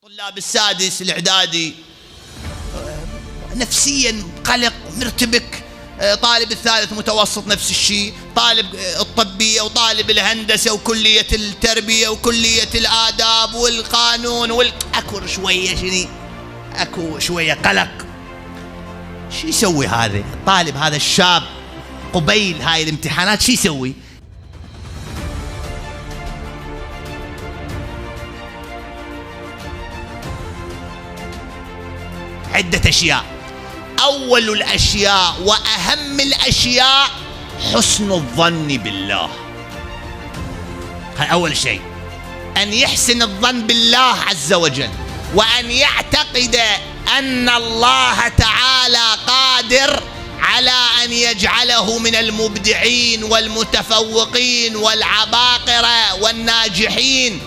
طلاب السادس الاعدادي نفسيا قلق مرتبك، طالب الثالث متوسط نفس الشيء، طالب الطبية وطالب الهندسة وكلية التربية وكلية الآداب والقانون أكو شوية أكو شوية قلق. شو يسوي هذا الطالب هذا الشاب قبيل هاي الامتحانات؟ شو يسوي؟ عدة أشياء. أول الأشياء وأهم الأشياء حسن الظن بالله. هاي أول شيء، أن يحسن الظن بالله عز وجل، وأن يعتقد أن الله تعالى قادر على أن يجعله من المبدعين والمتفوقين والعباقرة والناجحين.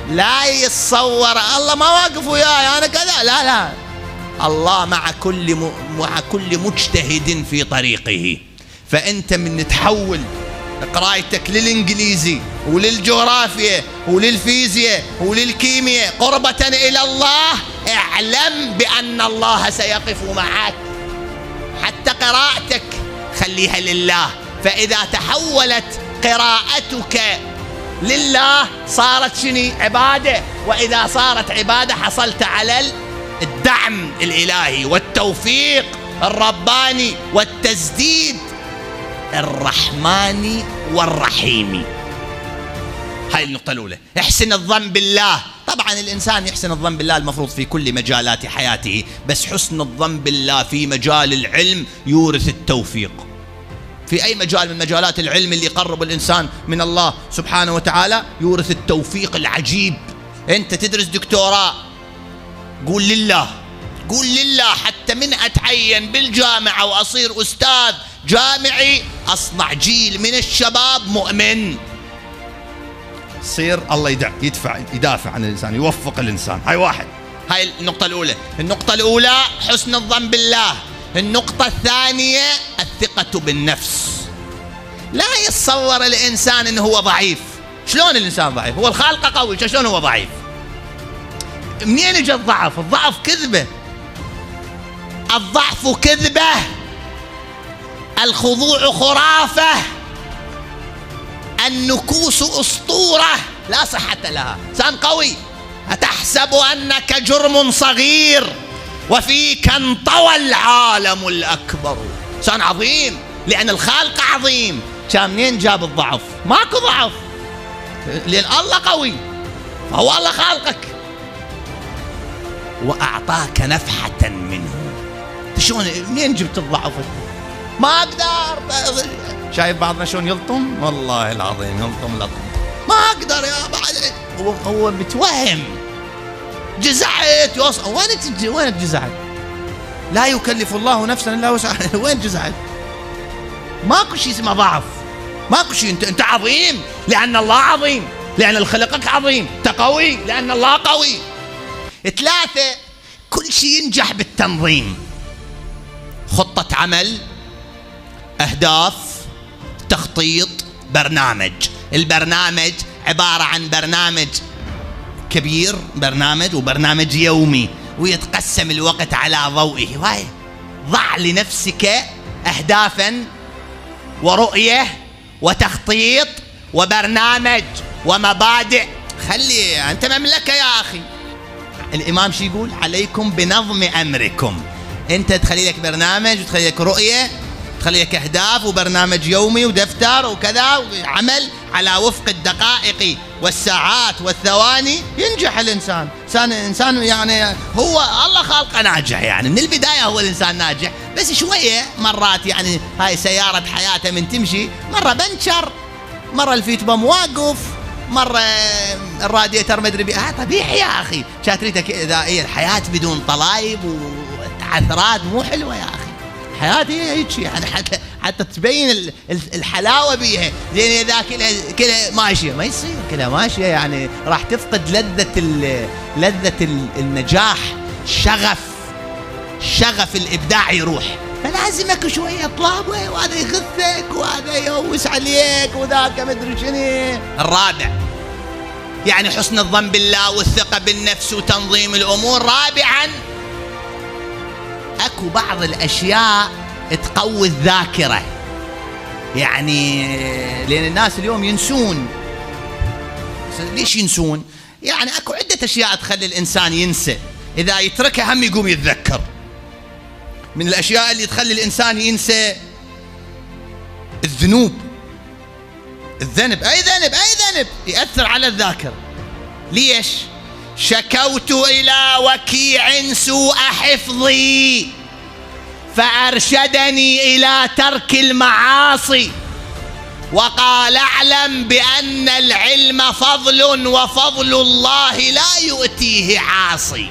لا يتصور الله ما واقف وياي أنا كذا، لا، الله مع كل مجتهد في طريقه. فأنت من تحول قرايتك للإنجليزي وللجغرافيا وللفيزياء وللكيمياء قربة إلى الله، اعلم بأن الله سيقف معك. حتى قراءتك خليها لله، فإذا تحولت قراءتك لله صارت شنو؟ عبادة. وإذا صارت عبادة حصلت على الدعم الإلهي والتوفيق الرباني والتسديد الرحماني والرحيمي. هاي النقطة الأولى، احسن الظن بالله. طبعا الإنسان يحسن الظن بالله المفروض في كل مجالات حياته، بس حسن الظن بالله في مجال العلم يورث التوفيق. في أي مجال من مجالات العلم اللي يقرب الإنسان من الله سبحانه وتعالى يورث التوفيق العجيب. أنت تدرس دكتوراه، قول لله حتى من أتعين بالجامعة وأصير أستاذ جامعي أصنع جيل من الشباب مؤمن، صير الله يدافع عن الإنسان، يوفق الإنسان. هاي واحد، هاي النقطة الأولى. النقطة الأولى حسن الظن بالله. النقطة الثانية الثقة بالنفس. لا يتصور الإنسان إنه هو ضعيف. شلون الإنسان ضعيف؟ هو الخالق قوي، شلون هو ضعيف؟ منين اجى الضعف؟ الضعف كذبة، الضعف كذبة، الخضوع خرافة، النكوس أسطورة لا صحة لها. إنسان قوي أتحسب أنك جرم صغير وفيك انطوى العالم الأكبر. إنسان عظيم لأن الخالق عظيم. كان منين جاب الضعف؟ ماكو ضعف، لأن الله قوي، فهو الله خالقك وأعطاك نفحة منه. شلون منين جبت الضعف؟ ما أقدر. شايف بعضنا شلون يلطم؟ والله العظيم يلطم لطم، ما أقدر يا بعد. هو متوهم، جزعت وين جزعت؟ لا يكلف الله نفسا إلا وسعها. وين جزعت؟ ماكو شيء اسمه ضعف، ماكو شيء. أنت عظيم لأن الله عظيم، لأن خلقك عظيم. أنت قوي لأن الله قوي. ثلاثة، كل شيء ينجح بالتنظيم. خطة عمل، أهداف، تخطيط، برنامج. البرنامج عبارة عن برنامج كبير، برنامج وبرنامج يومي، ويتقسم الوقت على ضوئه. ضع لنفسك أهدافا ورؤية وتخطيط وبرنامج ومبادئ. خلي أنت مملكة يا أخي. الإمام شو يقول؟ عليكم بنظم أمركم. أنت تخلي لك برنامج وتخلي لك رؤية، تخلي لك أهداف وبرنامج يومي ودفتر وكذا وعمل على وفق الدقائق والساعات والثواني. ينجح الإنسان. إنسان يعني هو الله خالقه ناجح، يعني من البداية هو الإنسان ناجح، بس شوية مرات يعني هاي سيارة حياته من تمشي، مرة بنشر، مرة الفيت بام واقف، مرة الراديتر مدري بيه. طبيعي يا أخي. شاتريتك إذا هي الحياة بدون طلايب وتعثرات مو حلوة يا أخي. الحياة هي هيك يعني، حتى تبين الحلاوة بيها. زين إذا كلها ماشية ما يصير، كلها ماشية يعني راح تفقد لذة النجاح، شغف الإبداع يروح. فلازمك شوية طلابة، وهذا يغثك وهذا يوس عليك وذاك مدري شنو. الرابع يعني حسن الظن بالله والثقة بالنفس وتنظيم الأمور. رابعا أكو بعض الأشياء تقوي الذاكرة، يعني لأن الناس اليوم ينسون. ليش ينسون؟ يعني أكو عدة أشياء تخلي الإنسان ينسى، إذا يتركها هم يقوم يتذكر. من الأشياء اللي تخلي الإنسان ينسى الذنوب. الذنب، أي ذنب يأثر على الذاكرة. ليش؟ شكوت إلى وكيع سوء حفظي فأرشدني إلى ترك المعاصي، وقال اعلم بأن العلم فضل وفضل الله لا يؤتيه عاصي.